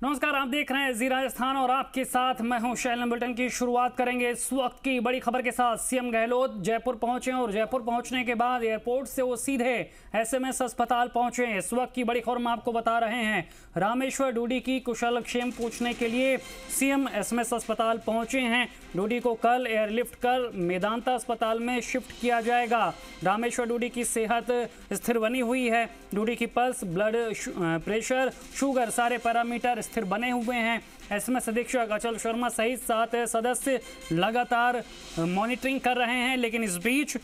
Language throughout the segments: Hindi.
नमस्कार, आप देख रहे हैं जी राजस्थान और आपके साथ मैं हूं शैलन। बुलेटिन की शुरुआत करेंगे इस वक्त की बड़ी खबर के साथ। सीएम गहलोत जयपुर पहुंचे और जयपुर पहुंचने के बाद एयरपोर्ट से वो सीधे एसएमएस अस्पताल पहुंचे। इस वक्त की बड़ी खबर हम आपको बता रहे हैं। रामेश्वर डूडी की कुशलक्षेम पूछने के लिए सीएम एसएमएस अस्पताल पहुंचे हैं। डूडी को कल एयरलिफ्ट कर मेदांता अस्पताल में शिफ्ट किया जाएगा। रामेश्वर डूडी की सेहत स्थिर बनी हुई है। डूडी की पल्स, ब्लड प्रेशर, शुगर सारे पैरामीटर स्थिर बने हुए हैं। एसएमएस अधीक्षक अचल शर्मा सहित 7 सदस्य लगातार मॉनिटरिंग कर रहे हैं। लेकिन इस बीच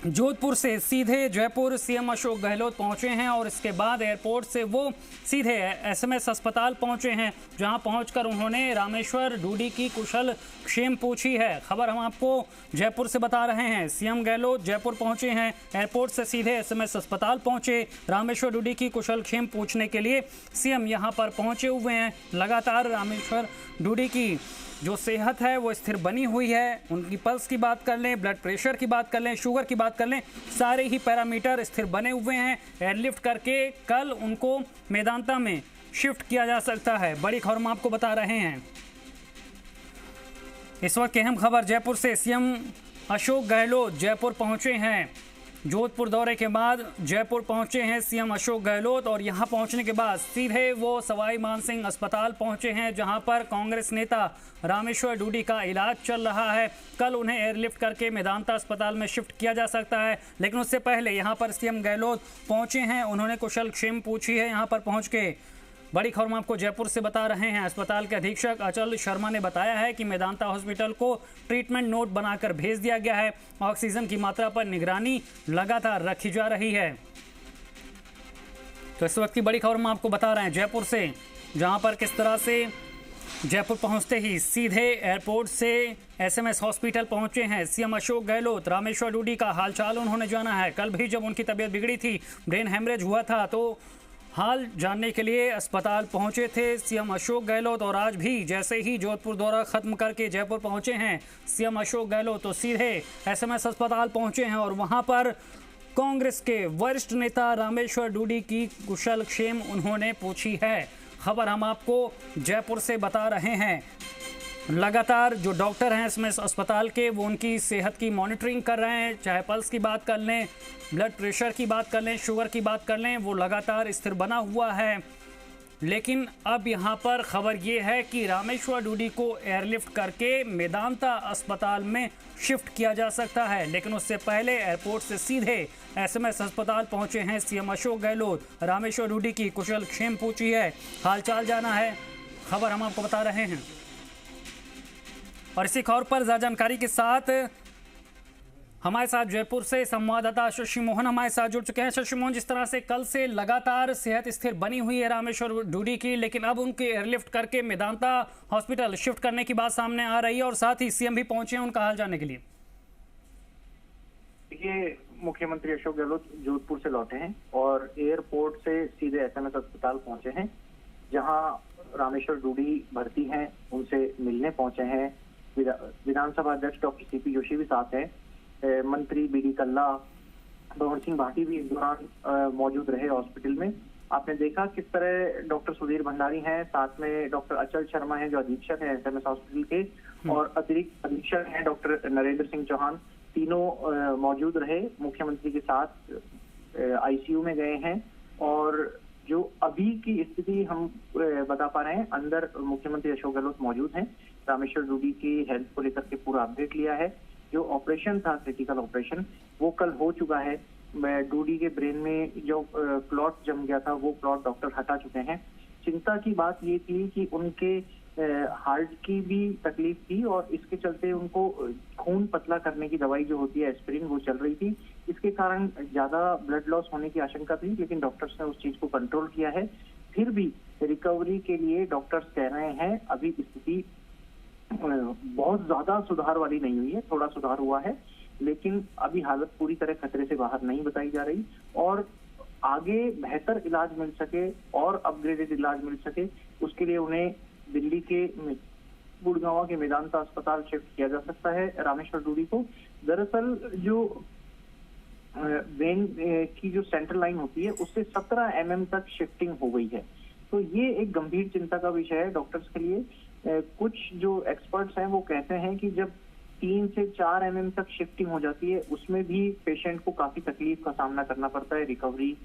जोधपुर से सीधे जयपुर सीएम अशोक गहलोत पहुंचे हैं और इसके बाद एयरपोर्ट से वो सीधे एसएमएस अस्पताल पहुंचे हैं, जहां पहुंचकर उन्होंने रामेश्वर डूडी की कुशल क्षेम पूछी है। खबर हम आपको जयपुर से बता रहे हैं। सीएम गहलोत जयपुर पहुंचे हैं, एयरपोर्ट से सीधे एसएमएस अस्पताल पहुंचे। रामेश्वर डूडी की कुशल क्षेम पूछने के लिए सीएम यहां पर पहुंचे हुए हैं। लगातार रामेश्वर डूडी की जो सेहत है वो स्थिर बनी हुई है। उनकी पल्स की बात कर लें, ब्लड प्रेशर की बात कर लें, शुगर की बात कर लें, सारे ही पैरामीटर स्थिर बने हुए हैं। एयरलिफ्ट करके कल उनको मेदांता में शिफ्ट किया जा सकता है। बड़ी खबर हम आपको बता रहे हैं। इस वक्त की अहम खबर जयपुर से। सीएम अशोक गहलोत जयपुर पहुंचे हैं। जोधपुर दौरे के बाद जयपुर पहुंचे हैं सीएम अशोक गहलोत और यहां पहुंचने के बाद सीधे वो सवाई मानसिंह अस्पताल पहुंचे हैं, जहां पर कांग्रेस नेता रामेश्वर डूडी का इलाज चल रहा है। कल उन्हें एयरलिफ्ट करके मेदांता अस्पताल में शिफ्ट किया जा सकता है, लेकिन उससे पहले यहां पर सीएम गहलोत पहुंचे हैं। उन्होंने कुशल क्षेम पूछी है यहां पर पहुंच के। बड़ी खबर हम आपको जयपुर से बता रहे हैं। अस्पताल के अधीक्षक अचल शर्मा ने बताया है कि मेदांता हॉस्पिटल को ट्रीटमेंट नोट बनाकर भेज दिया गया है। ऑक्सीजन की मात्रा पर निगरानी लगातार रखी जा रही है। तो इस वक्त की बड़ी खबर हम आपको बता रहे हैं जयपुर से, जहां पर किस तरह से जयपुर पहुंचते ही सीधे एयरपोर्ट से एसएमएस हॉस्पिटल पहुंचे हैं सीएम अशोक गहलोत। रामेश्वर डूडी का हालचाल उन्होंने जाना है। कल भी जब उनकी तबीयत बिगड़ी थी, ब्रेन हेमरेज हुआ था, तो हाल जानने के लिए अस्पताल पहुंचे थे सीएम अशोक गहलोत। और आज भी जैसे ही जोधपुर दौरा खत्म करके जयपुर पहुंचे हैं सीएम अशोक गहलोत, तो सीधे एसएमएस अस्पताल पहुंचे हैं और वहां पर कांग्रेस के वरिष्ठ नेता रामेश्वर डूडी की कुशल क्षेम उन्होंने पूछी है। खबर हम आपको जयपुर से बता रहे हैं। लगातार जो डॉक्टर हैं इसमें अस्पताल के, वो उनकी सेहत की मॉनिटरिंग कर रहे हैं। चाहे पल्स की बात कर लें, ब्लड प्रेशर की बात कर लें, शुगर की बात कर लें, वो लगातार स्थिर बना हुआ है। लेकिन अब यहाँ पर खबर ये है कि रामेश्वर डूडी को एयरलिफ्ट करके मेदांता अस्पताल में शिफ्ट किया जा सकता है, लेकिन उससे पहले एयरपोर्ट से सीधे एसएमएस अस्पताल पहुंचे हैं सीएम अशोक गहलोत। रामेश्वर डूडी की कुशल क्षेम पूछी है, हालचाल जाना है। खबर हम आपको बता रहे हैं। और इसी खबर पर ज्यादा जानकारी के साथ हमारे साथ जयपुर से संवाददाता शशि मोहन हमारे साथ जुड़ चुके हैं। शशि मोहन, जिस तरह से कल से लगातार सेहत स्थिर बनी हुई है रामेश्वर डूडी की, लेकिन अब उनके एयरलिफ्ट करके मेदांता हॉस्पिटल शिफ्ट करने की बात सामने आ रही है और साथ ही सीएम भी पहुंचे हैं उनका हाल जानने के लिए। देखिए, मुख्यमंत्री अशोक गहलोत जोधपुर से लौटे हैं और एयरपोर्ट से सीधे एसएमएस अस्पताल पहुंचे हैं, जहां रामेश्वर डूडी भर्ती हैं, उनसे मिलने पहुंचे हैं। विधानसभा अध्यक्ष डॉक्टर सीपी जोशी भी साथ हैं। मंत्री बीडी कल्ला, भंवर सिंह भाटी भी इस दौरान मौजूद रहे हॉस्पिटल में। आपने देखा किस तरह डॉक्टर सुधीर भंडारी हैं, साथ में डॉक्टर अचल शर्मा हैं जो अधीक्षक हैं एसएमएस हॉस्पिटल के, और अतिरिक्त अधीक्षक हैं डॉक्टर नरेंद्र सिंह चौहान। तीनों मौजूद रहे, मुख्यमंत्री के साथ आईसीयू में गए हैं। और जो अभी की स्थिति हम बता पा रहे हैं, अंदर मुख्यमंत्री अशोक गहलोत मौजूद हैं। रामेश्वर डूडी की हेल्थ को लेकर के पूरा अपडेट लिया है। जो ऑपरेशन था, क्रिटिकल ऑपरेशन, वो कल हो चुका है। डूडी के ब्रेन में जो क्लॉट जम गया था, वो क्लॉट डॉक्टर हटा चुके हैं। चिंता की बात ये थी कि उनके हार्ट की भी तकलीफ थी और इसके चलते उनको खून पतला करने की दवाई जो होती है एस्पिरिन, वो चल रही थी। इसके कारण ज्यादा ब्लड लॉस होने की आशंका थी, लेकिन डॉक्टर्स ने उस चीज को कंट्रोल किया है। फिर भी रिकवरी के लिए डॉक्टर्स कह रहे हैं अभी स्थिति बहुत ज्यादा सुधार वाली नहीं हुई है, थोड़ा सुधार हुआ है, लेकिन अभी हालत पूरी तरह खतरे से बाहर नहीं बताई जा रही। और आगे बेहतर इलाज मिल सके और अपग्रेडेड इलाज मिल सके, उसके लिए उन्हें दिल्ली के गुड़गांव के मेदांता अस्पताल शिफ्ट किया जा सकता है रामेश्वर डूडी को। दरअसल जो वेन की जो सेंट्रल लाइन होती है उससे 17 mm तक शिफ्टिंग हो गई है। तो ये एक गंभीर चिंता का विषय है डॉक्टर्स के लिए। कुछ जो एक्सपर्ट्स हैं वो कहते हैं कि जब 3 से 4 mm तक शिफ्टिंग हो जाती है, उसमें भी पेशेंट को काफी तकलीफ का सामना करना पड़ता है, रिकवरी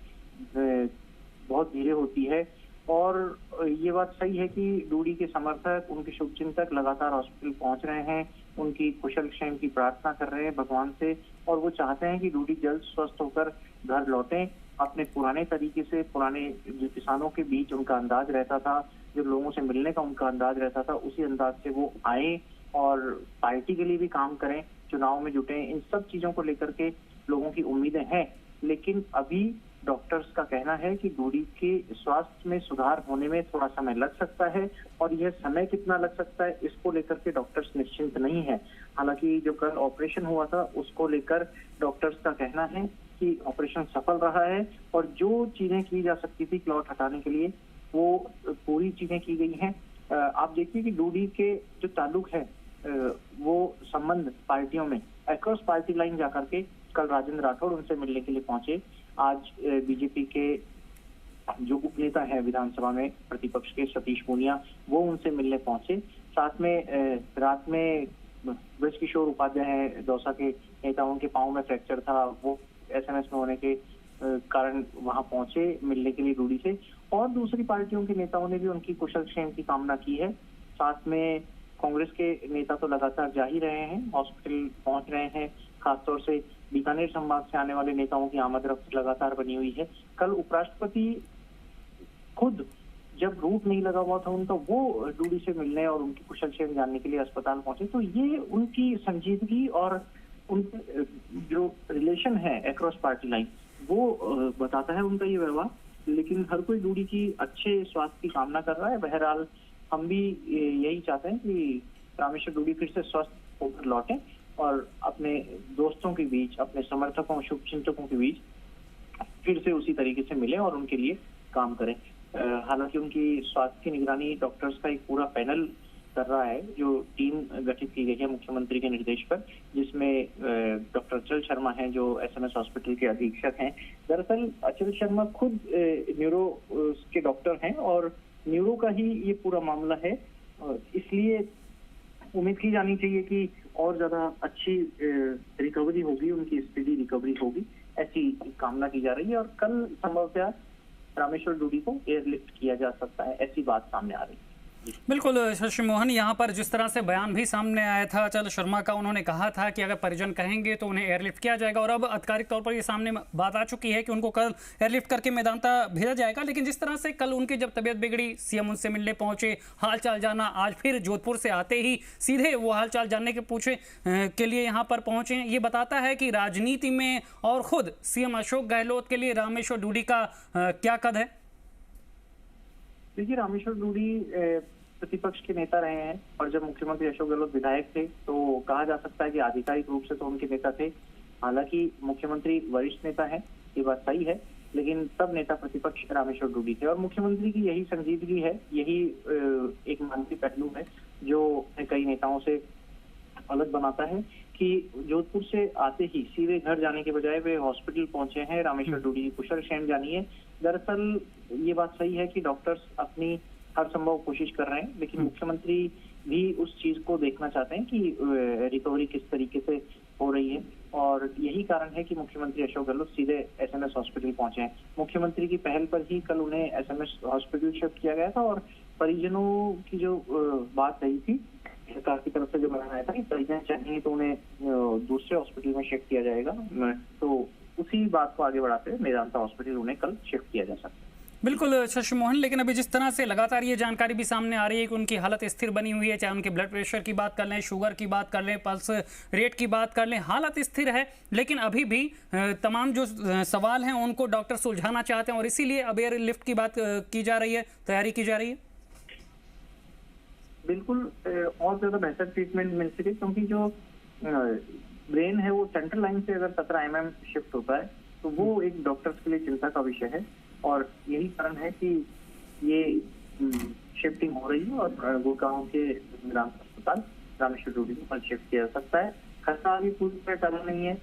बहुत धीरे होती है। और ये बात सही है कि डूडी के समर्थक, उनके शुभचिंतक लगातार हॉस्पिटल पहुंच रहे हैं, उनकी कुशल क्षेम की प्रार्थना कर रहे हैं भगवान से, और वो चाहते हैं कि डूडी जल्द स्वस्थ होकर घर लौटें। अपने पुराने तरीके से, पुराने जो किसानों के बीच उनका अंदाज रहता था, जो लोगों से मिलने का उनका अंदाज रहता था, उसी अंदाज से वो आए और पार्टी के लिए भी काम करें, चुनाव में जुटे। इन सब चीजों को लेकर के लोगों की उम्मीदें हैं, लेकिन अभी डॉक्टर्स का कहना है कि डूडी के स्वास्थ्य में सुधार होने में थोड़ा समय लग सकता है, और यह समय कितना लग सकता है इसको लेकर के डॉक्टर्स निश्चिंत नहीं है। हालांकि जो कल ऑपरेशन हुआ था उसको लेकर डॉक्टर्स का कहना है कि ऑपरेशन सफल रहा है, और जो चीजें की जा सकती थी क्लॉट हटाने के लिए वो पूरी चीजें की गई हैं। आप देखिए कि डूडी के जो ताल्लुक है वो संबंध पार्टियों में अक्रॉस पार्टी लाइन जाकर के कल राजेंद्र राठौड़ उनसे मिलने के लिए पहुंचे। आज बीजेपी के जो उपनेता है विधानसभा में प्रतिपक्ष के सतीश पूनिया, वो उनसे मिलने पहुंचे। साथ में रात में ब्रजकिशोर उपाध्याय हैं दौसा के नेता, उनके पांव में फ्रैक्चर था, वो एसएमएस में होने के कारण वहां पहुंचे मिलने के लिए डूडी से। और दूसरी पार्टियों के नेताओं ने भी उनकी कुशल क्षेम की कामना की है। साथ में कांग्रेस के नेता तो लगातार जा ही रहे हैं, हॉस्पिटल पहुंच रहे हैं। खासतौर से बीकानेर संभाग से आने वाले नेताओं की आमद रफ्त लगातार बनी हुई है। कल उपराष्ट्रपति खुद जब रूट नहीं लगा हुआ था उनका, वो डूडी से मिलने और उनकी कुशल क्षेम जानने के लिए अस्पताल पहुंचे। तो ये उनकी संजीदगी और उनके जो रिलेशन है अक्रॉस पार्टी लाइन वो बताता है उनका ये व्यवहार। लेकिन हर कोई डूडी की अच्छे स्वास्थ्य की कामना कर रहा है। बहरहाल हम भी यही चाहते हैं कि रामेश्वर डूडी फिर से स्वस्थ होकर लौटें और अपने दोस्तों के बीच, अपने समर्थकों, शुभचिंतकों के बीच फिर से उसी तरीके से मिले और उनके लिए काम करें। हालांकि उनकी स्वास्थ्य की निगरानी डॉक्टर्स का एक पूरा पैनल कर रहा है, जो टीम गठित की गई है मुख्यमंत्री के निर्देश पर, जिसमें डॉक्टर अचल शर्मा हैं जो एसएमएस हॉस्पिटल के अधीक्षक हैं। दरअसल अचल शर्मा खुद न्यूरो के डॉक्टर हैं और न्यूरो का ही ये पूरा मामला है, इसलिए उम्मीद की जानी चाहिए कि और ज्यादा अच्छी रिकवरी होगी, उनकी स्पीडी रिकवरी होगी, ऐसी कामना की जा रही है। और कल संभवतः रामेश्वर डूडी को एयरलिफ्ट किया जा सकता है, ऐसी बात सामने आ रही है। बिल्कुल शशि मोहन, यहाँ पर जिस तरह से बयान भी सामने आया था अचल शर्मा का, उन्होंने कहा था कि अगर परिजन कहेंगे तो उन्हें एयरलिफ्ट किया जाएगा, और अब आधिकारिक तौर पर ये सामने बात आ चुकी है कि उनको कल एयरलिफ्ट करके मेदांता भेजा जाएगा। लेकिन जिस तरह से कल उनकी जब तबीयत बिगड़ी, सीएम उनसे मिलने पहुंचे, हालचाल जाना, आज फिर जोधपुर से आते ही सीधे वो हालचाल जानने के पूछे के लिए यहाँ पर पहुंचे, ये बताता है कि राजनीति में और खुद सीएम अशोक गहलोत के लिए रामेश्वर डूडी का क्या कद है? देखिए, रामेश्वर डूडी प्रतिपक्ष के नेता रहे हैं, और जब मुख्यमंत्री अशोक गहलोत विधायक थे तो कहा जा सकता है कि आधिकारिक रूप से तो उनके नेता थे। हालांकि मुख्यमंत्री वरिष्ठ नेता है, ये बात सही है, लेकिन तब नेता प्रतिपक्ष रामेश्वर डूडी थे। और मुख्यमंत्री की यही संजीदगी है, यही एक मानवीय पहलू है जो कई नेताओं से अलग बनाता है कि जोधपुर से आते ही सीधे घर जाने के बजाय वे हॉस्पिटल पहुंचे हैं, रामेश्वर डूडी की कुशल क्षेम जानी है। दरअसल ये बात सही है कि डॉक्टर्स अपनी हर संभव कोशिश कर रहे हैं, लेकिन मुख्यमंत्री भी उस चीज को देखना चाहते हैं कि रिकवरी किस तरीके से हो रही है, और यही कारण है कि मुख्यमंत्री अशोक गहलोत सीधे एसएमएस हॉस्पिटल पहुंचे हैं। मुख्यमंत्री की पहल पर ही कल उन्हें एसएमएस हॉस्पिटल शिफ्ट किया गया था, और परिजनों की जो बात रही थी सरकार की तरफ से जो बयान आया था कि परिजन चाहिए तो उन्हें दूसरे हॉस्पिटल में शिफ्ट किया जाएगा, तो उसी बात को आगे बढ़ाते हुए मेदांता हॉस्पिटल उन्हें कल शिफ्ट किया जा सकता है। बिल्कुल शशि मोहन, लेकिन अभी जिस तरह से लगातार ये जानकारी भी सामने आ रही है कि उनकी हालत स्थिर बनी हुई है, चाहे उनके ब्लड प्रेशर की बात कर लें, शुगर की बात कर लें, पल्स रेट की बात कर लें, हालत स्थिर है, लेकिन अभी भी तमाम जो सवाल हैं उनको डॉक्टर सुलझाना चाहते हैं, और इसीलिए अब एयर लिफ्ट की बात की जा रही है, तैयारी की जा रही है। बिल्कुल, और ज्यादा बेहतर ट्रीटमेंट मिल सके, क्योंकि जो ब्रेन है वो सेंट्रल लाइन से अगर 17 mm शिफ्ट होता है तो वो एक डॉक्टर्स के लिए चिंता का विषय है, और यही कारण है कि ये शिफ्टिंग हो रही है। और गुड़गांव के मेदांता अस्पताल रामेश्वर डूडी को कल शिफ्ट किया जा सकता है। खतरा अभी पूरी तरह टला नहीं है।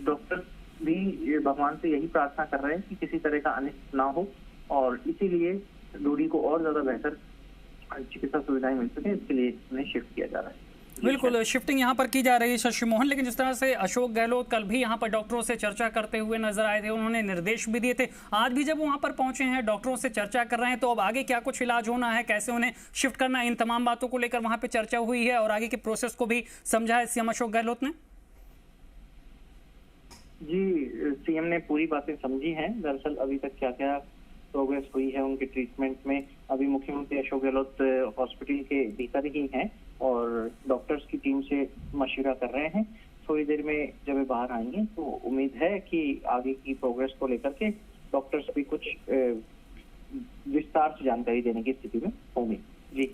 डॉक्टर भी भगवान से यही प्रार्थना कर रहे हैं कि किसी तरह का अनिष्ट ना हो और इसीलिए डूडी को और ज्यादा बेहतर चिकित्सा सुविधाएं मिल सके, इसके लिए उन्हें शिफ्ट किया जा रहा है। बिल्कुल, शिफ्टिंग यहाँ पर की जा रही है शशि मोहन। लेकिन जिस तरह से अशोक गहलोत कल भी यहाँ पर डॉक्टरों से चर्चा करते हुए नजर आए थे, उन्होंने निर्देश भी दिए थे, आज भी जब वो वहाँ पर पहुंचे हैं, डॉक्टरों से चर्चा कर रहे हैं, तो अब आगे क्या कुछ इलाज होना है, कैसे उन्हें शिफ्ट करना है, इन तमाम बातों को लेकर वहाँ पे चर्चा हुई है और आगे के प्रोसेस को भी समझा है सीएम अशोक गहलोत ने। जी, सीएम ने पूरी बातें समझी हैं। दरअसल अभी तक क्या क्या प्रोग्रेस हुई है उनके ट्रीटमेंट में, अभी मुख्यमंत्री अशोक गहलोत हॉस्पिटल के भीतर ही हैं और डॉक्टर्स की टीम से मशवरा कर रहे हैं। थोड़ी देर में जब वे बाहर आएंगे तो उम्मीद है कि आगे की प्रोग्रेस को लेकर के डॉक्टर्स भी कुछ विस्तार से जानकारी देने की स्थिति में होंगे। जी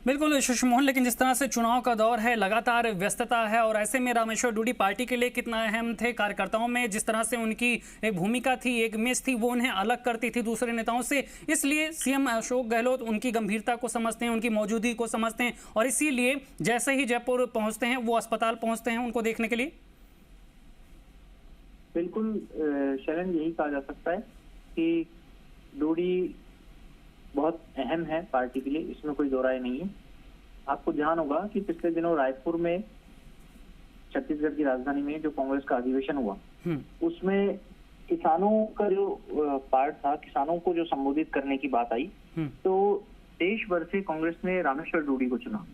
बिल्कुल शशि मोहन, लेकिन जिस तरह से चुनाव का दौर है, लगातार व्यस्तता है और ऐसे में रामेश्वर डूडी पार्टी के लिए कितना अहम थे, कार्यकर्ताओं में जिस तरह से उनकी एक भूमिका थी, एक इमेज थी, वो उन्हें अलग करती थी दूसरे नेताओं से। इसलिए सीएम अशोक गहलोत उनकी गंभीरता को समझते हैं, उनकी मौजूदगी को समझते हैं और इसीलिए जैसे ही जयपुर पहुंचते हैं वो अस्पताल पहुंचते हैं उनको देखने के लिए। बिल्कुल शरण, यही कहा जा सकता है कि डूडी बहुत अहम है पार्टी के लिए, इसमें कोई दो राय नहीं है। आपको ध्यान होगा कि पिछले दिनों रायपुर में, छत्तीसगढ़ की राजधानी में जो कांग्रेस का अधिवेशन हुआ, उसमें किसानों का जो पार्ट था, किसानों को जो संबोधित करने की बात आई, तो देश भर से कांग्रेस ने रामेश्वर डूडी को चुना।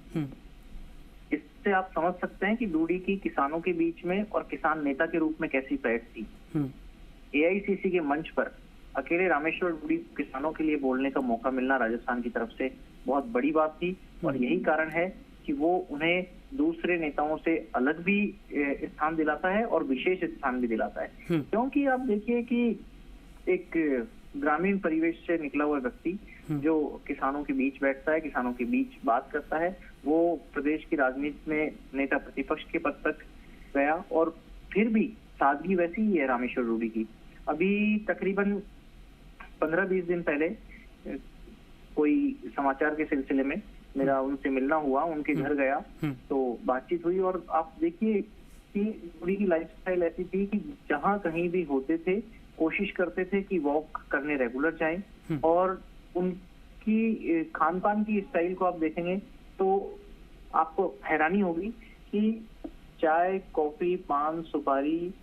इससे आप समझ सकते हैं कि डूडी की किसानों के बीच में और किसान नेता के रूप में कैसी पहचान थी। एआईसीसी के मंच पर अकेले रामेश्वर डूडी किसानों के लिए बोलने का मौका मिलना राजस्थान की तरफ से बहुत बड़ी बात थी और यही कारण है कि वो उन्हें दूसरे नेताओं से अलग भी स्थान दिलाता है और विशेष स्थान भी दिलाता है। क्योंकि आप देखिए कि एक ग्रामीण परिवेश से निकला हुआ व्यक्ति जो किसानों के बीच बैठता है, किसानों के बीच बात करता है, वो प्रदेश की राजनीति में नेता प्रतिपक्ष के पद तक गया और फिर भी सादगी वैसी ही है रामेश्वर डूडी की। अभी तकरीबन 15-20 दिन पहले कोई समाचार के सिलसिले में मेरा उनसे मिलना हुआ, उनके घर गया तो बातचीत हुई और आप देखिए कि डूडी की लाइफस्टाइल ऐसी थी कि जहां कहीं भी होते थे कोशिश करते थे कि वॉक करने रेगुलर जाएं और उनकी खान पान की स्टाइल को आप देखेंगे तो आपको हैरानी होगी कि चाय, कॉफी, पान, सुपारी,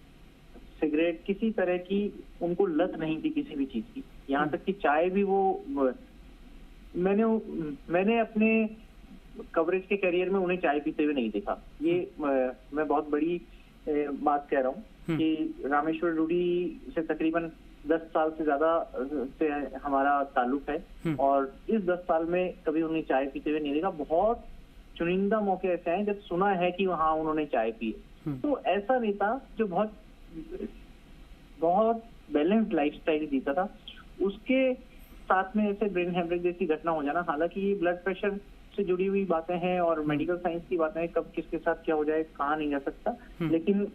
सिगरेट, किसी तरह की उनको लत नहीं थी किसी भी चीज की। यहाँ तक कि चाय भी वो, मैंने अपने कवरेज के करियर में उन्हें चाय पीते हुए नहीं देखा। ये मैं बहुत बड़ी बात कह रहा हूँ कि रामेश्वर डूडी से तकरीबन 10 साल से ज्यादा से हमारा ताल्लुक है और इस 10 साल में कभी उन्हें चाय पीते हुए नहीं देखा। बहुत चुनिंदा मौके ऐसे हैं जब सुना है कि वहाँ उन्होंने चाय पी। तो ऐसा नेता जो बहुत बैलेंस्ड लाइफस्टाइल जीता था, उसके साथ में ऐसे ब्रेन हेमरेज जैसी घटना हो जाना, हालांकि ये ब्लड प्रेशर से जुड़ी हुई बातें हैं और मेडिकल साइंस की बातें हैं, कब किसके साथ क्या हो जाए कहा नहीं जा सकता, लेकिन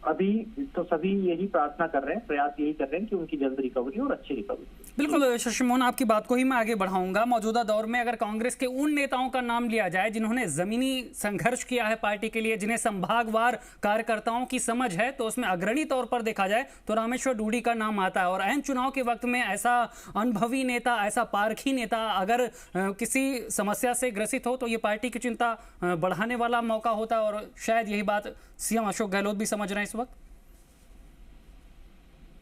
अभी तो सभी यही प्रार्थना कर रहे हैं, प्रयास यही कर रहे हैं कि उनकी जल्द रिकवरी और अच्छी रिकवरी। बिल्कुल शशि मोहन, आपकी बात को ही मैं आगे बढ़ाऊंगा। मौजूदा दौर में अगर कांग्रेस के उन नेताओं का नाम लिया जाए जिन्होंने जमीनी संघर्ष किया है पार्टी के लिए, जिन्हें संभागवार कार्यकर्ताओं की समझ है, तो उसमें अग्रणी तौर पर देखा जाए तो रामेश्वर डूडी का नाम आता है। और ऐन चुनाव के वक्त में ऐसा अनुभवी नेता, ऐसा पारखी नेता अगर किसी समस्या से ग्रसित हो तो ये पार्टी की चिंता बढ़ाने वाला मौका होता है और शायद यही बात सीएम अशोक गहलोत भी समझ रहे हैं इस वक्त।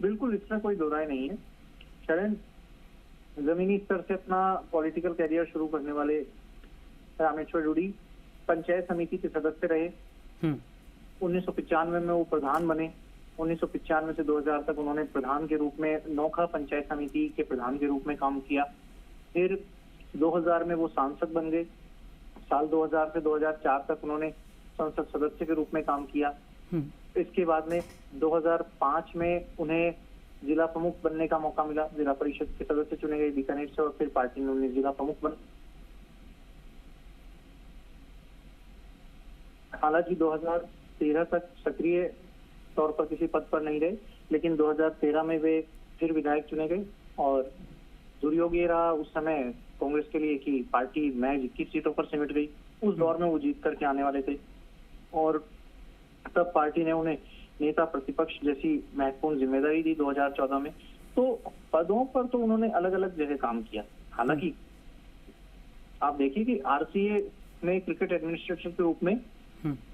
बिल्कुल, इसमें कोई दो राय नहीं है। शरण, जमीनी स्तर से अपना पॉलिटिकल करियर शुरू करने वाले रामेश्वर डूडी पंचायत समिति के सदस्य रहे। 1995 में वो प्रधान बने। 1995 से 2000 तक उन्होंने प्रधान के रूप में नौखा पंचायत समिति के प्रधान के रूप में काम किया। फिर 2000 में वो सांसद बन गए। साल 2000 से 2004 तक उन्होंने संसद सदस्य के रूप में काम किया। इसके बाद में 2005 में उन्हें जिला प्रमुख बनने का मौका मिला, जिला परिषद के सदस्य चुने गए बीकानेर से और फिर पार्टी ने उन्हें जिला प्रमुख बना। हालांकि 2013 तक सक्रिय तौर पर किसी पद पर नहीं रहे, लेकिन 2013 में वे फिर विधायक चुने गए और दुर्योग ये रहा उस समय कांग्रेस के लिए कि पार्टी महज 21 सीटों पर सिमट गई। उस दौर में वो जीत करके आने वाले थे और तब पार्टी ने उन्हें नेता प्रतिपक्ष जैसी महत्वपूर्ण जिम्मेदारी दी 2014 में। तो पदों पर तो उन्होंने अलग अलग जगह काम किया। हालांकि आप देखिए कि आरसीए में क्रिकेट एडमिनिस्ट्रेटर के रूप में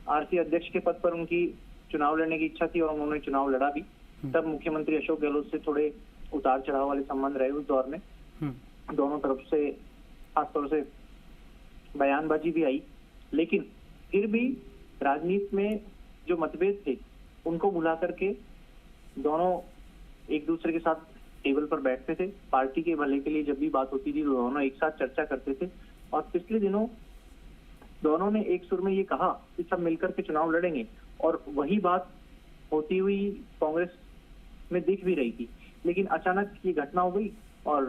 आरसीए अध्यक्ष के पद पर उनकी चुनाव लड़ने की इच्छा थी और उन्होंने चुनाव लड़ा भी। तब मुख्यमंत्री अशोक गहलोत से थोड़े उतार चढ़ाव वाले संबंध रहे उस दौर में, दोनों तरफ से खासतौर से बयानबाजी भी आई, लेकिन फिर भी राजनीति में जो मतभेद थे उनको भुला करके दोनों एक दूसरे के साथ टेबल पर बैठते थे। पार्टी के भले के लिए जब भी बात होती थी तो दोनों एक साथ चर्चा करते थे और पिछले दिनों दोनों ने एक सुर में ये कहा कि सब मिलकर के चुनाव लड़ेंगे और वही बात होती हुई कांग्रेस में दिख भी रही थी। लेकिन अचानक ये घटना हो गई और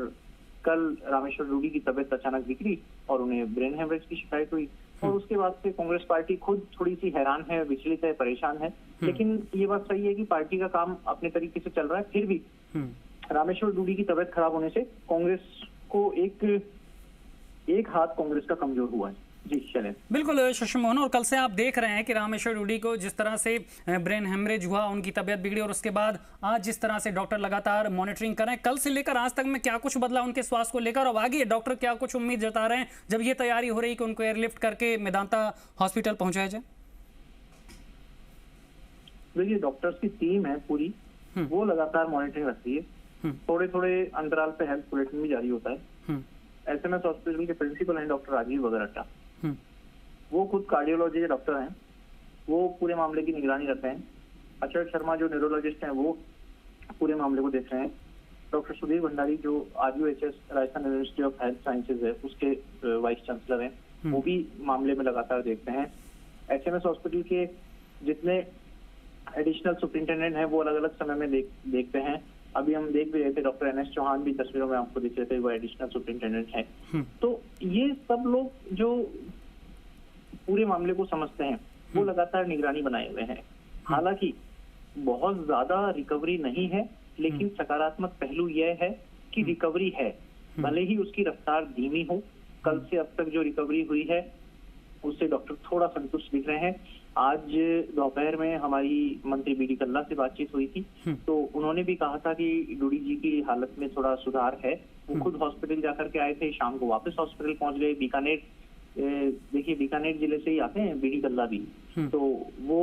कल रामेश्वर रूडी की तबीयत अचानक बिगड़ी और उन्हें ब्रेन हेमरेज की शिकायत हुई और उसके बाद से कांग्रेस पार्टी खुद थोड़ी सी हैरान है, विचलित है, परेशान है। लेकिन ये बात सही है कि पार्टी का काम अपने तरीके से चल रहा है। फिर भी रामेश्वर रूडी की तबीयत खराब होने से कांग्रेस को एक हाथ कांग्रेस का कमजोर हुआ है। जी चलें। बिल्कुल शशि मोहन, और कल से आप देख रहे हैं कि रामेश्वर रूडी को जिस तरह से ब्रेन हेमरेज हुआ, उनकी तबीयत बिगड़ी और उसके बाद आज जिस तरह से डॉक्टर लगातार मॉनिटरिंग कर रहे हैं, कल से लेकर आज तक में क्या कुछ बदला उनके स्वास्थ्य को लेकर और आगे डॉक्टर क्या कुछ उम्मीद जता रहे हैं जब ये तैयारी हो रही है कि उनको एयरलिफ्ट करके मेदांता हॉस्पिटल पहुंचाया जाए? देखिए, डॉक्टर्स की टीम है पूरी, वो लगातार मॉनिटरिंग रखती है। थोड़े थोड़े अंतराल पे हेल्थ बुलेटिन भी जारी होता है। एसएमएस हॉस्पिटल के प्रिंसिपल हैं डॉक्टर राजीव वगरट्टा, वो खुद कार्डियोलॉजी के डॉक्टर हैं, वो पूरे मामले की निगरानी रखते हैं। अक्षय शर्मा जो न्यूरोलॉजिस्ट हैं वो पूरे मामले को देख रहे हैं। डॉक्टर सुधीर भंडारी जो RUHS Rajasthan university of health sciences है उसके वाइस चांसलर हैं, वो भी मामले में लगातार देखते हैं। एसएमएस हॉस्पिटल के जितने एडिशनल सुपरिंटेंडेंट हैं वो अलग अलग समय में देखते हैं। अभी हम देख भी रहे थे डॉक्टर NS चौहान भी तस्वीरों में आपको दिख रहे थे, वो एडिशनल सुपरिंटेंडेंट है। तो ये सब लोग जो पूरे मामले को समझते हैं वो लगातार निगरानी बनाए हुए हैं। हालांकि बहुत ज्यादा रिकवरी नहीं है, लेकिन सकारात्मक पहलू यह है कि रिकवरी है, भले ही उसकी रफ्तार धीमी हो। कल से अब तक जो रिकवरी हुई है उससे डॉक्टर थोड़ा संतुष्ट दिख रहे हैं। आज दोपहर में हमारी मंत्री BD कल्ला से बातचीत हुई थी, तो उन्होंने भी कहा था कि रूडी जी की हालत में थोड़ा सुधार है। वो खुद हॉस्पिटल जाकर के आए थे, शाम को वापस हॉस्पिटल पहुंच गए। बीकानेर, देखिए बीकानेर जिले से ही आते हैं BD कल्ला भी, तो वो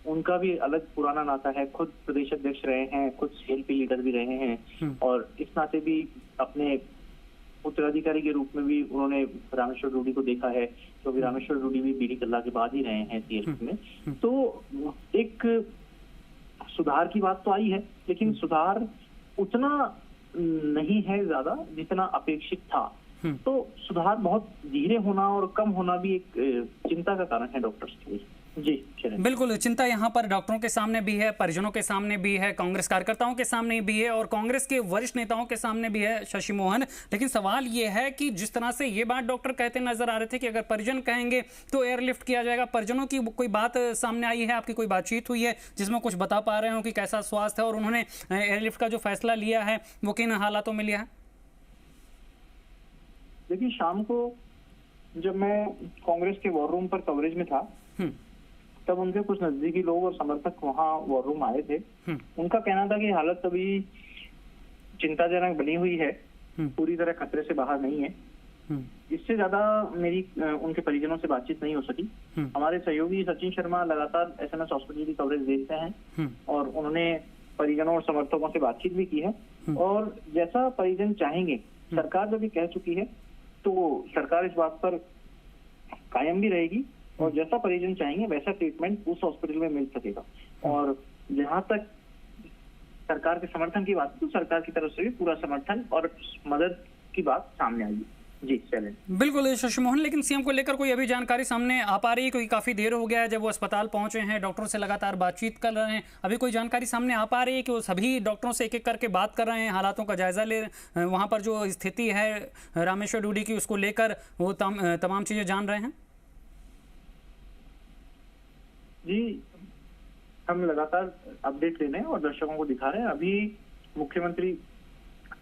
उनका भी अलग पुराना नाता है। खुद प्रदेश अध्यक्ष रहे हैं, खुद CLP लीडर भी रहे हैं और इस नाते भी अपने उत्तराधिकारी के रूप में भी उन्होंने रामेश्वर रूडी को देखा है, क्योंकि रामेश्वर रूडी भी BD कल्ला के बाद ही रहे हैं CLP में। तो एक सुधार की बात तो आई है, लेकिन सुधार उतना नहीं है ज्यादा जितना अपेक्षित था। तो सुधार बहुत धीरे होना और कम होना भी एक चिंता का कारण है डॉक्टर्स के लिए। जी बिल्कुल, चिंता यहाँ पर डॉक्टरों के सामने भी है, परिजनों के सामने भी है, कांग्रेस कार्यकर्ताओं के सामने भी है और कांग्रेस के वरिष्ठ नेताओं के सामने भी है शशि मोहन। लेकिन सवाल ये है कि जिस तरह से ये बात डॉक्टर कहते नजर आ रहे थे कि अगर परिजन कहेंगे तो एयरलिफ्ट किया जाएगा, परिजनों की कोई बात सामने आई है, आपकी कोई बातचीत हुई है जिसमें कुछ बता पा रहे हो कि कैसा स्वास्थ्य है और उन्होंने एयरलिफ्ट का जो फैसला लिया है वो किन हालातों में लिया है? देखिए, शाम को जब मैं कांग्रेस के वॉर रूम पर कवरेज में था तब उनके कुछ नजदीकी लोग और समर्थक वहां वॉर रूम आए थे। उनका कहना था कि हालत अभी चिंताजनक बनी हुई है, पूरी तरह खतरे से बाहर नहीं है। इससे ज्यादा मेरी उनके परिजनों से बातचीत नहीं हो सकी। हमारे सहयोगी सचिन शर्मा लगातार SMS हॉस्पिटल की कवरेज देखते हैं और उन्होंने परिजनों और समर्थकों से बातचीत भी की है और जैसा परिजन चाहेंगे, सरकार जब भी कह चुकी है तो सरकार इस बात पर कायम भी रहेगी और जैसा परिजन चाहेंगे वैसा ट्रीटमेंट उस हॉस्पिटल में मिल सकेगा। और जहां तक सरकार के समर्थन की बात है तो सरकार की तरफ से भी पूरा समर्थन और मदद की बात सामने आएगी। जी चलें। बिल्कुल शशि मोहन, लेकिन CM को लेकर कोई अभी जानकारी सामने आ पा रही है? क्योंकि काफी देर हो गया है जब वो अस्पताल पहुंचे हैं, डॉक्टरों से लगातार बातचीत कर रहे हैं, अभी कोई जानकारी सामने आ पा रही है कि वो सभी डॉक्टरों से एक एक करके बात कर रहे हैं, हालातों का जायजा ले, वहां पर जो स्थिति है रामेश्वर रूडी की उसको लेकर वो तमाम चीजें जान रहे हैं? जी, हम लगातार अपडेट ले रहे हैं और दर्शकों को दिखा रहे हैं। अभी मुख्यमंत्री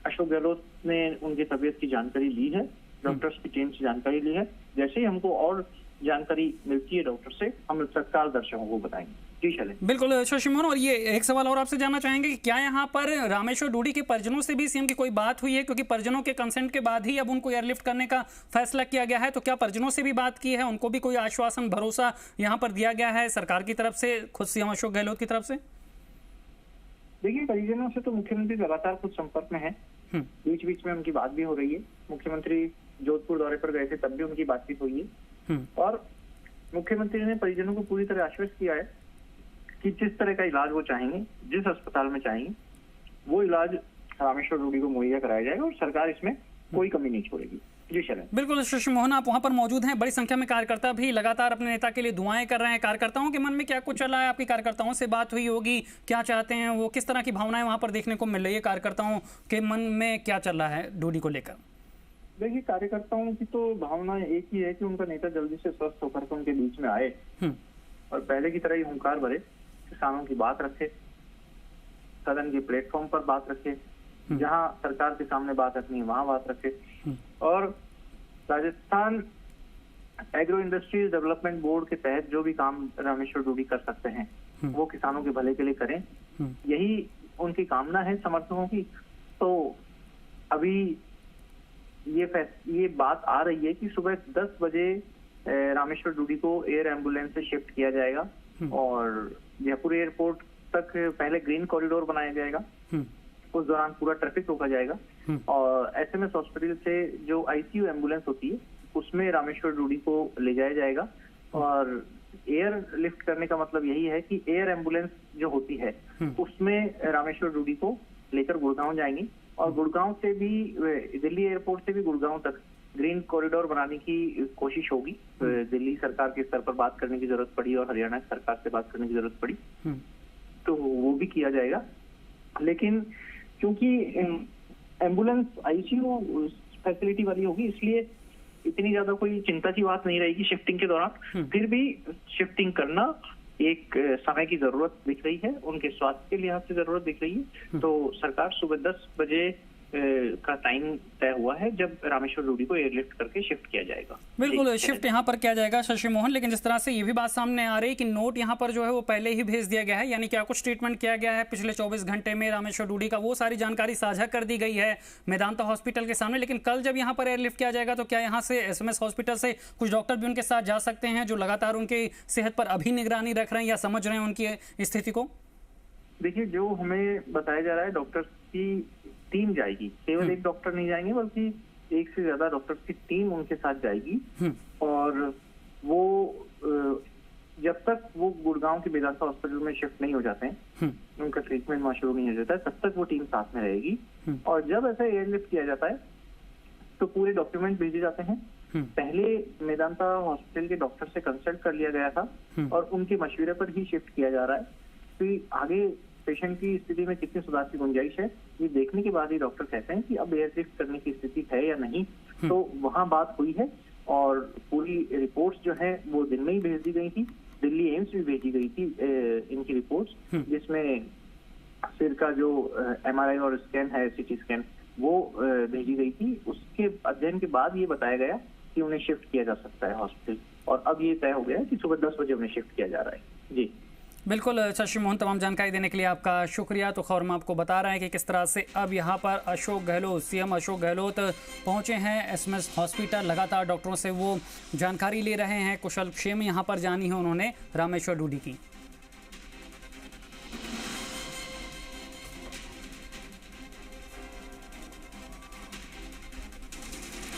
अशोक गहलोत ने उनकी तबीयत की जानकारी ली है, डॉक्टर्स की टीम से जानकारी ली है। जैसे ही हमको और जानकारी मिलती है डॉक्टर से, हम तत्काल दर्शकों को बताएंगे। जी शैलेश। बिल्कुल शशि मोहन, और ये एक सवाल और आपसे जानना चाहेंगे कि क्या यहाँ पर रामेश्वर डूडी के परिजनों से भी सीएम की कोई बात हुई है, क्योंकि परिजनों के कंसेंट के बाद ही अब उनको एयरलिफ्ट करने का फैसला किया गया है, तो क्या परिजनों से भी बात की है, उनको भी कोई आश्वासन भरोसा यहाँ पर दिया गया है सरकार की तरफ से, खुद सीएम अशोक गहलोत की तरफ से? देखिए, परिजनों से तो मुख्यमंत्री लगातार कुछ संपर्क में है, बीच बीच में उनकी बात भी हो रही है। मुख्यमंत्री जोधपुर दौरे पर गए थे, तब भी उनकी बातचीत हुई है और मुख्यमंत्री ने परिजनों को पूरी तरह आश्वस्त किया है कि जिस तरह का इलाज वो चाहेंगे, जिस अस्पताल में चाहेंगे, वो इलाज रामेश्वर डूडी को मुहैया कराया जाएगा और सरकार इसमें कोई कमी नहीं छोड़ेगी। जी शरण। बिल्कुल शशि मोहन, आप वहां पर मौजूद हैं, बड़ी संख्या में कार्यकर्ता भी लगातार अपने नेता के लिए दुआएं कर रहे हैं। कार्यकर्ताओं के मन में क्या कुछ चल रहा है? आपकी कार्यकर्ताओं से बात हुई होगी, क्या चाहते हैं वो, किस तरह की भावनाएं वहां पर देखने को मिल रही है? कार्यकर्ताओं के मन में क्या चल रहा है डूडी को लेकर? देखिए, कार्यकर्ताओं की तो भावना एक ही है कि उनका नेता जल्दी से स्वस्थ होकर के उनके बीच में आए और पहले की तरह ही हुंकार भरे, किसानों की बात रखे, सदन के प्लेटफॉर्म पर बात रखे, जहां सरकार के सामने बात रखनी है वहां बात रखे और Rajasthan agro industries development board के तहत जो भी काम रामेश्वर डूडी कर सकते हैं वो किसानों के भले के लिए करें, यही उनकी कामना है समर्थकों की। तो अभी ये बात आ रही है कि सुबह 10 बजे रामेश्वर डूडी को एयर एम्बुलेंस से शिफ्ट किया जाएगा और जयपुर एयरपोर्ट तक पहले ग्रीन कॉरिडोर बनाया जाएगा, उस दौरान पूरा ट्रैफिक रोका जाएगा और एसएमएस हॉस्पिटल से जो आईसीयू एम्बुलेंस होती है उसमें रामेश्वर डूडी को ले जाया जाएगा। और एयर लिफ्ट करने का मतलब यही है कि एयर एम्बुलेंस जो होती है उसमें रामेश्वर डूडी को लेकर गुड़गांव जाएंगी और गुड़गांव से भी, दिल्ली एयरपोर्ट से भी गुड़गांव तक ग्रीन कॉरिडोर बनाने की कोशिश होगी। दिल्ली सरकार के स्तर पर बात करने की जरूरत पड़ी और हरियाणा सरकार से बात करने की जरूरत पड़ी तो वो भी किया जाएगा। लेकिन क्योंकि एम्बुलेंस आईसीयू फैसिलिटी वाली होगी इसलिए इतनी ज्यादा कोई चिंता की बात नहीं रहेगी शिफ्टिंग के दौरान। फिर भी शिफ्टिंग करना एक समय की जरूरत दिख रही है, उनके स्वास्थ्य के लिहाज से जरूरत दिख रही है। तो सरकार सुबह 10 बजे का टाइम तय हुआ है जब रामेश्वर डूडी को एयरलिफ्ट करके शिफ्ट किया जाएगा। बिल्कुल शिफ्ट यहाँ पर किया जाएगा शशि मोहन, लेकिन जिस तरह से ये भी बात सामने आ रही है कि नोट यहाँ पर जो है वो पहले ही भेज दिया गया है, यानी क्या कुछ ट्रीटमेंट किया गया है पिछले 24 घंटे में रामेश्वर डूडी का, वो सारी जानकारी साझा कर दी गई है मेदांता हॉस्पिटल के सामने। लेकिन कल जब यहाँ पर एयरलिफ्ट किया जाएगा तो क्या यहाँ से एसएमएस हॉस्पिटल से कुछ डॉक्टर भी उनके साथ जा सकते हैं जो लगातार उनकी सेहत पर अभी निगरानी रख रहे हैं या समझ रहे हैं उनकी स्थिति को? देखिए, जो हमें बताया जा रहा है डॉक्टर्स की टीम जाएगी, केवल एक डॉक्टर नहीं जाएंगे बल्कि एक से ज्यादा डॉक्टर्स की टीम उनके साथ जाएगी और वो जब तक वो गुड़गांव के मेदांता हॉस्पिटल में शिफ्ट नहीं हो जाते हैं, उनका ट्रीटमेंट वहां शुरू नहीं हो जाता है, तब तक वो टीम साथ में रहेगी। और जब ऐसा एयरलिफ्ट किया जाता है तो पूरे डॉक्यूमेंट भेजे जाते हैं। पहले मेदांता हॉस्पिटल के डॉक्टर से कंसल्ट कर लिया गया था और उनके मशवरे पर ही शिफ्ट किया जा रहा है। तो आगे पेशेंट की स्थिति में कितनी सुधार की गुंजाइश है ये देखने के बाद ही डॉक्टर कहते हैं कि अब एयरलिफ्ट करने की स्थिति है या नहीं। तो वहां बात हुई है और पूरी रिपोर्ट्स जो है वो दिन में ही भेज दी गई थी, दिल्ली एम्स भी भेजी गई थी इनकी रिपोर्ट्स, जिसमें सिर का जो एमआरआई और स्कैन है, सीटी स्कैन, वो भेजी गई थी। उसके अध्ययन के बाद ये बताया गया कि उन्हें शिफ्ट किया जा सकता है हॉस्पिटल और अब ये तय हो गया है कि सुबह 10 बजे उन्हें शिफ्ट किया जा रहा है। जी बिल्कुल शशि मोहन, तमाम जानकारी देने के लिए आपका शुक्रिया। तो खबर में आपको बता रहे हैं कि किस तरह से अब यहाँ पर अशोक गहलोत, सीएम अशोक गहलोत पहुँचे हैं एसएमएस हॉस्पिटल, लगातार डॉक्टरों से वो जानकारी ले रहे हैं, कुशल क्षेम यहाँ पर जानी है उन्होंने रामेश्वर डूडी की।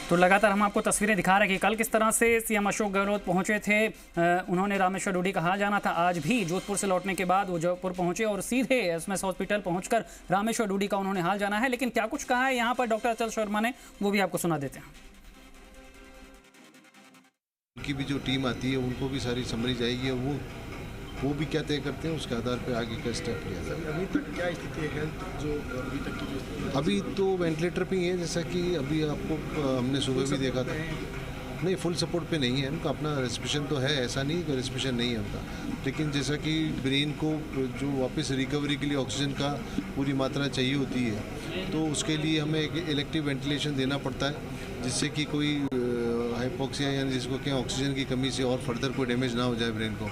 तो लगातार हम आपको तस्वीरें दिखा रहे हैं कि कल किस तरह से सीएम अशोक गहलोत पहुंचे थे, उन्होंने रामेश्वर डूडी का हाल जाना था। आज भी जोधपुर से लौटने के बाद वो जयपुर पहुंचे और सीधे एसएमएस हॉस्पिटल पहुंचकर रामेश्वर डूडी का उन्होंने हाल जाना है। लेकिन क्या कुछ कहा है यहाँ पर डॉक्टर अचल शर्मा ने, वो भी आपको सुना देते हैं। उनकी भी जो टीम आती है उनको भी सारी समझी जाएगी और वो भी क्या तय करते हैं उसके आधार पर आगे का स्टेप लिया जाएगा। अभी तक क्या स्थिति है जो अभी तक की? अभी तो वेंटिलेटर पे ही है, जैसा कि अभी आपको हमने सुबह भी देखा था। नहीं, फुल सपोर्ट पे नहीं है, उनका अपना रेस्पिरेशन तो है, ऐसा नहीं कि रेस्पिरेशन नहीं है उनका, लेकिन जैसा कि ब्रेन को जो वापस रिकवरी के लिए ऑक्सीजन का पूरी मात्रा चाहिए होती है तो उसके लिए हमें एक इलेक्टिव वेंटिलेशन देना पड़ता है जिससे कि कोई हाइपोक्सिया यानी जिसको क्या ऑक्सीजन की कमी से और फर्दर कोई डैमेज ना हो जाए ब्रेन को,